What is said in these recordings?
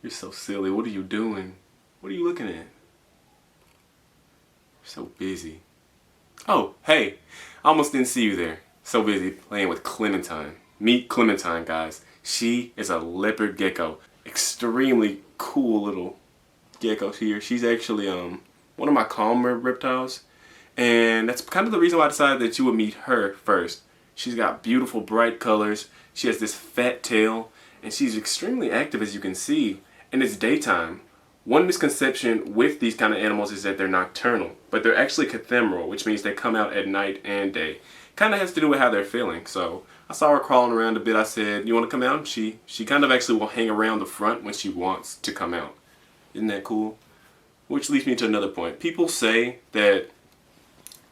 You're so silly. What are you doing? What are you looking at? You're so busy. Oh, hey. I almost didn't see you there. So busy playing with Clementine. Meet Clementine, guys. She is a leopard gecko. Extremely cool little gecko here. She's actually one of my calmer reptiles. And that's kind of the reason why I decided that you would meet her first. She's got beautiful bright colors. She has this fat tail. And she's extremely active, as you can see. And it's daytime. One misconception with these kind of animals is that they're nocturnal, but they're actually cathemeral, which means they come out at night and day. Kind of has to do with how they're feeling. So I saw her crawling around a bit. I said, "You want to come out?" She kind of actually will hang around the front when she wants to come out. Isn't that cool? Which leads me to another point. People say that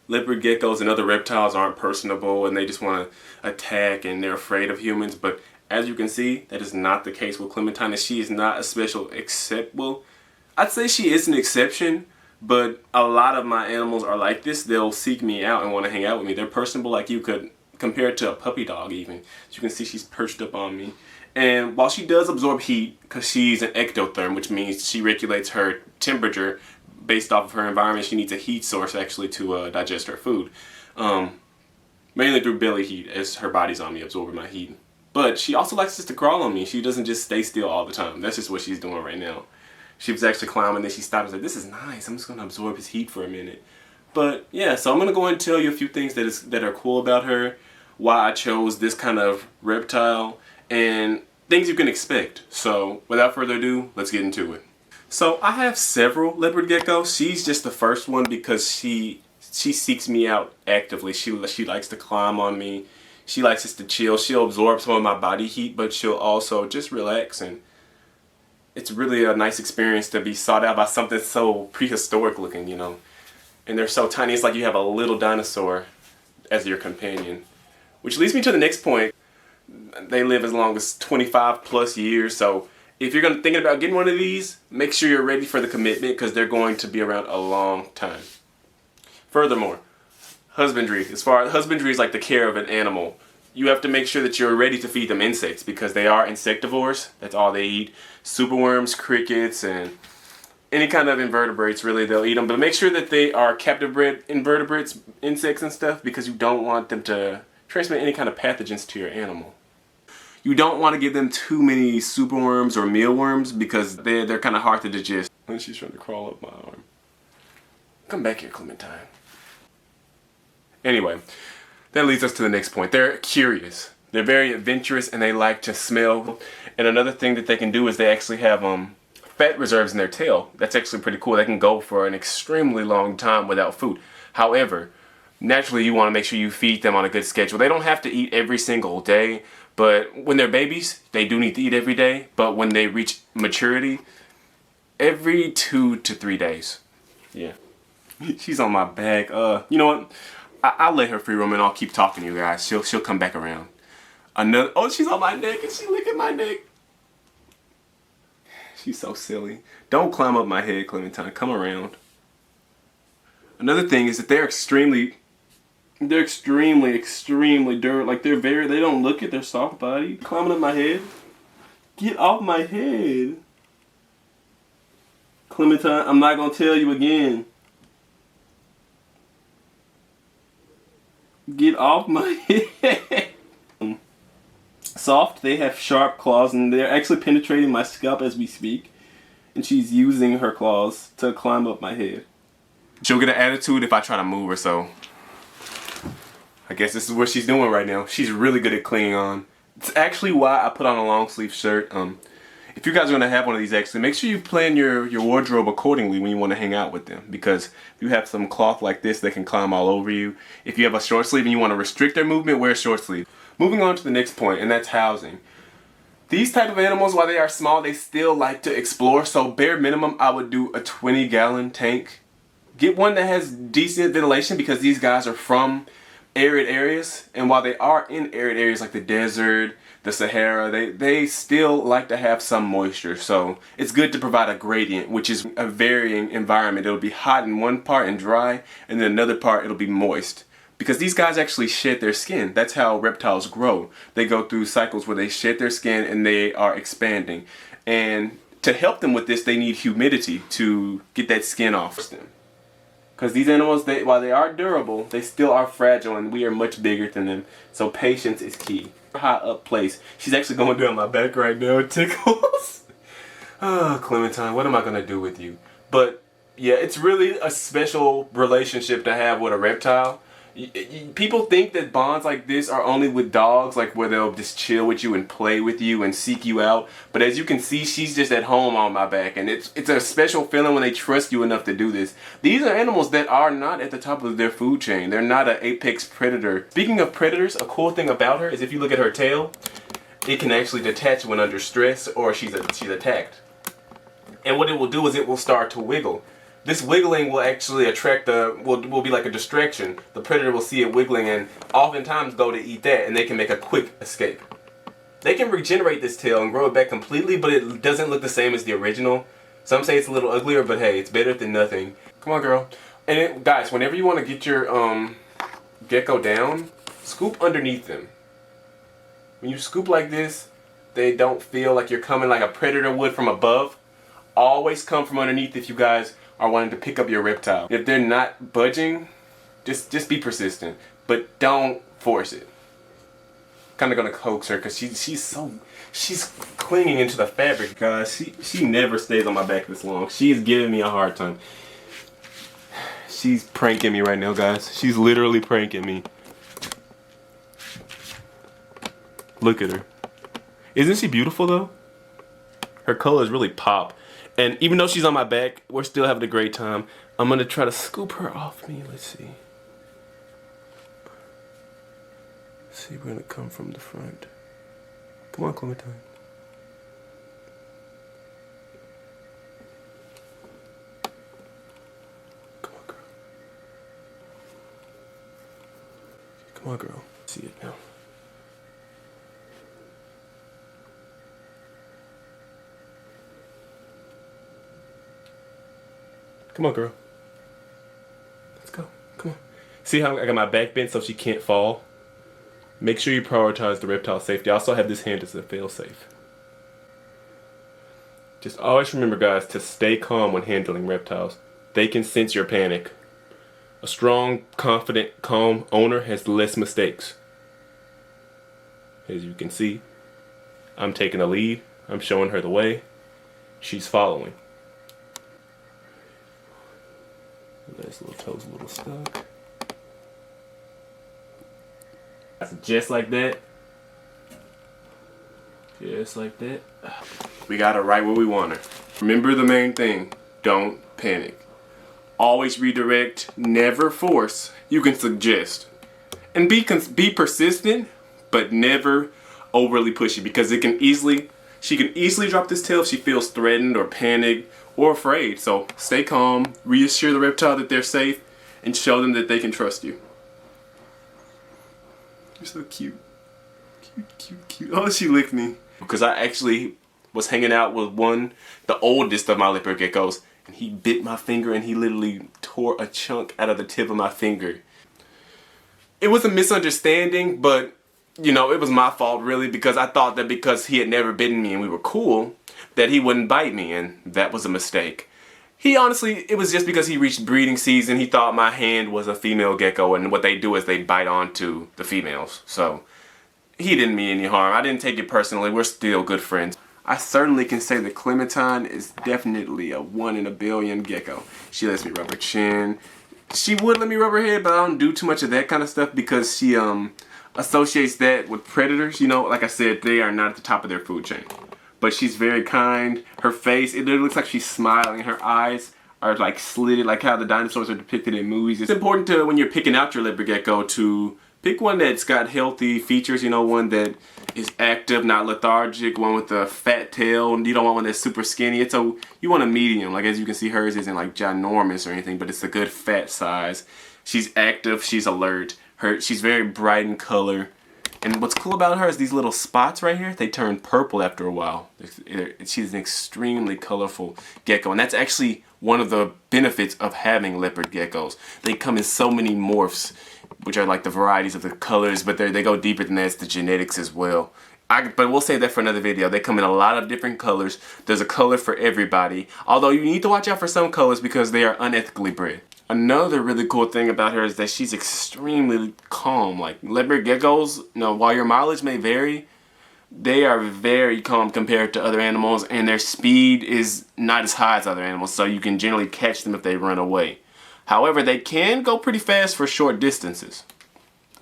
leopard geckos and other reptiles aren't personable and they just want to attack and they're afraid of humans, but as you can see, that is not the case with Clementine. She is not a special well, I'd say she is an exception, but a lot of my animals are like this. They'll seek me out and want to hang out with me. They're personable, like you could compare it to a puppy dog even. As you can see, she's perched up on me. And while she does absorb heat, because she's an ectotherm, which means she regulates her temperature based off of her environment, she needs a heat source actually to digest her food. Mainly through belly heat, as her body's on me, absorbing my heat. But she also likes just to crawl on me. She doesn't just stay still all the time. That's just what she's doing right now. She was actually climbing, then she stopped and said, "This is nice. I'm just going to absorb his heat for a minute." But yeah, so I'm going to go ahead and tell you a few things that are cool about her, why I chose this kind of reptile, and things you can expect. So without further ado, let's get into it. So I have several leopard geckos. She's just the first one because she seeks me out actively. She likes to climb on me. She likes just to chill. She'll absorb some of my body heat, but she'll also just relax, and it's really a nice experience to be sought out by something so prehistoric looking, you know. And they're so tiny, it's like you have a little dinosaur as your companion. Which leads me to the next point. They live as long as 25 plus years, so if you're thinking about getting one of these, make sure you're ready for the commitment because they're going to be around a long time. Furthermore, husbandry. As far as husbandry is like the care of an animal. You have to make sure that you're ready to feed them insects because they are insectivores. That's all they eat. Superworms, crickets, and any kind of invertebrates, really, they'll eat them. But make sure that they are captive bred invertebrates, insects and stuff, because you don't want them to transmit any kind of pathogens to your animal. You don't want to give them too many superworms or mealworms because they're kind of hard to digest. And she's trying to crawl up my arm. Come back here, Clementine. Anyway, that leads us to the next point. They're curious. They're very adventurous and they like to smell. And another thing that they can do is they actually have fat reserves in their tail. That's actually pretty cool. They can go for an extremely long time without food. However, naturally you want to make sure you feed them on a good schedule. They don't have to eat every single day, but when they're babies, they do need to eat every day. But when they reach maturity, every 2 to 3 days. Yeah. She's on my back. You know what? I'll let her free roam and I'll keep talking to you guys. She'll come back around. Oh, she's on my neck and she's licking my neck. She's so silly. Don't climb up my head, Clementine. Come around. Another thing is that they're extremely durable. Like they don't look at their soft body. Climbing up my head. Get off my head. Clementine, I'm not gonna tell you again. Get off my head. Soft, they have sharp claws and they're actually penetrating my scalp as we speak. And she's using her claws to climb up my head. She'll get an attitude if I try to move her, so I guess this is what she's doing right now. She's really good at clinging on. It's actually why I put on a long sleeve shirt. If you guys are going to have one of these, actually, make sure you plan your wardrobe accordingly when you want to hang out with them. Because if you have some cloth like this, they can climb all over you. If you have a short sleeve and you want to restrict their movement, wear a short sleeve. Moving on to the next point, and that's housing. These type of animals, while they are small, they still like to explore. So bare minimum, I would do a 20-gallon tank. Get one that has decent ventilation because these guys are from arid areas. And while they are in arid areas like the desert, the Sahara, they still like to have some moisture. So it's good to provide a gradient, which is a varying environment. It'll be hot in one part and dry, and then another part it'll be moist. Because these guys actually shed their skin. That's how reptiles grow. They go through cycles where they shed their skin and they are expanding. And to help them with this, they need humidity to get that skin off them. Because these animals, while they are durable, they still are fragile, and we are much bigger than them. So patience is key. High up place. She's actually going down my back right now. It tickles. Oh, Clementine, what am I going to do with you? But yeah, it's really a special relationship to have with a reptile. People think that bonds like this are only with dogs, like where they'll just chill with you and play with you and seek you out. But as you can see, she's just at home on my back, and it's a special feeling when they trust you enough to do this. These are animals that are not at the top of their food chain. They're not an apex predator. Speaking of predators, a cool thing about her is if you look at her tail, it can actually detach when under stress or she's attacked. And what it will do is it will start to wiggle. This wiggling will actually attract will be like a distraction. The predator will see it wiggling and oftentimes go to eat that, and they can make a quick escape. They can regenerate this tail and grow it back completely, but it doesn't look the same as the original. Some say it's a little uglier, but hey, it's better than nothing. Come on, girl. And guys, whenever you want to get your gecko down, scoop underneath them. When you scoop like this, they don't feel like you're coming like a predator would from above. Always come from underneath if you guys are wanting to pick up your reptile. If they're not budging, just be persistent, but don't force it. Kind of gonna coax her because she's clinging into the fabric, guys. She never stays on my back this long. She is giving me a hard time. She's pranking me right now, guys. She's literally pranking me. Look at her. Isn't she beautiful though? Her colors really pop. And even though she's on my back, we're still having a great time. I'm going to try to scoop her off me. Let's see. We're going to come from the front. Come on, Clementine. Come on, girl. Come on, girl. See it now. Come on, girl. Let's go. Come on. See how I got my back bent so she can't fall? Make sure you prioritize the reptile safety. I also have this hand as a fail-safe. Just always remember, guys, to stay calm when handling reptiles. They can sense your panic. A strong, confident, calm owner has less mistakes. As you can see, I'm taking the lead. I'm showing her the way. She's following. This little toe's a little stuck. Just like that. Just like that. We got her right where we want her. Remember the main thing. Don't panic. Always redirect. Never force. You can suggest. And be persistent, but never overly pushy, because she can easily drop this tail if she feels threatened or panicked or afraid. So stay calm, reassure the reptile that they're safe, and show them that they can trust you. You're so cute. Cute. Oh, she licked me. Because I actually was hanging out with the oldest of my leopard geckos, and he bit my finger and he literally tore a chunk out of the tip of my finger. It was a misunderstanding, but you know, it was my fault really, because I thought that because he had never bitten me and we were cool, that he wouldn't bite me, and that was a mistake. It was just because he reached breeding season. He thought my hand was a female gecko, and what they do is they bite onto the females. So he didn't mean any harm. I didn't take it personally. We're still good friends. I certainly can say that Clementine is definitely a 1 in a billion gecko. She lets me rub her chin. She would let me rub her head, but I don't do too much of that kind of stuff because she associates that with predators. You know, like I said, they are not at the top of their food chain. But she's very kind. Her face, it literally looks like she's smiling. Her eyes are like slitted, like how the dinosaurs are depicted in movies. It's important to, when you're picking out your leopard gecko, to pick one that's got healthy features. You know, one that is active, not lethargic. One with a fat tail. You don't want one that's super skinny. You want a medium. Like as you can see, hers isn't like ginormous or anything, but it's a good fat size. She's active. She's alert. She's very bright in color. And what's cool about her is these little spots right here, they turn purple after a while. She's an extremely colorful gecko, and that's actually one of the benefits of having leopard geckos. They come in so many morphs, which are like the varieties of the colors, but they go deeper than that. It's the genetics as well. But we'll save that for another video. They come in a lot of different colors. There's a color for everybody. Although you need to watch out for some colors because they are unethically bred. Another really cool thing about her is that she's extremely calm. Like leopard geckos, while your mileage may vary, they are very calm compared to other animals, and their speed is not as high as other animals, so you can generally catch them if they run away. However, they can go pretty fast for short distances.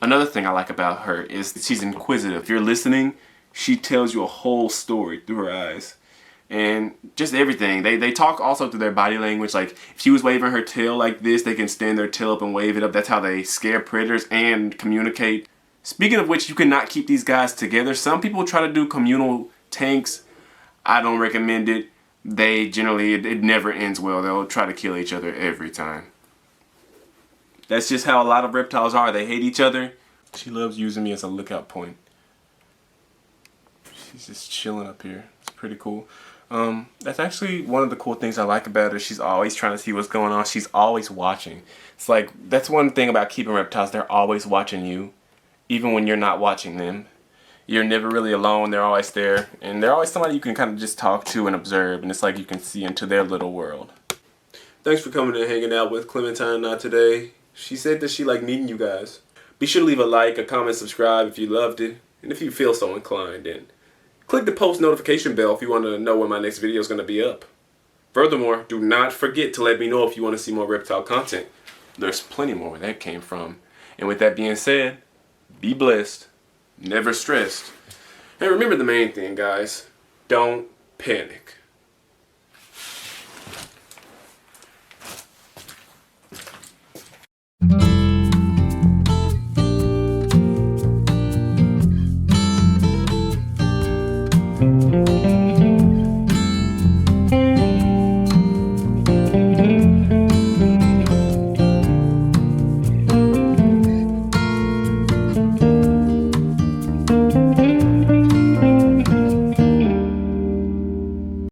Another thing I like about her is that she's inquisitive. If you're listening, she tells you a whole story through her eyes. And just everything. They talk also through their body language. Like if she was waving her tail like this, they can stand their tail up and wave it up. That's how they scare predators and communicate. Speaking of which, you cannot keep these guys together. Some people try to do communal tanks. I don't recommend it. They generally, it never ends well. They'll try to kill each other every time. That's just how a lot of reptiles are. They hate each other. She loves using me as a lookout point. She's just chilling up here. It's pretty cool. That's actually one of the cool things I like about her. She's always trying to see what's going on. She's always watching. It's like, that's one thing about keeping reptiles. They're always watching you, even when you're not watching them. You're never really alone. They're always there. And they're always somebody you can kind of just talk to and observe. And it's like you can see into their little world. Thanks for coming and hanging out with Clementine and I today. She said that she liked meeting you guys. Be sure to leave a like, a comment, subscribe if you loved it. And if you feel so inclined, then click the post notification bell if you want to know when my next video is going to be up. Furthermore, do not forget to let me know if you want to see more reptile content. There's plenty more where that came from. And with that being said, be blessed, never stressed. And remember the main thing, guys. Don't panic.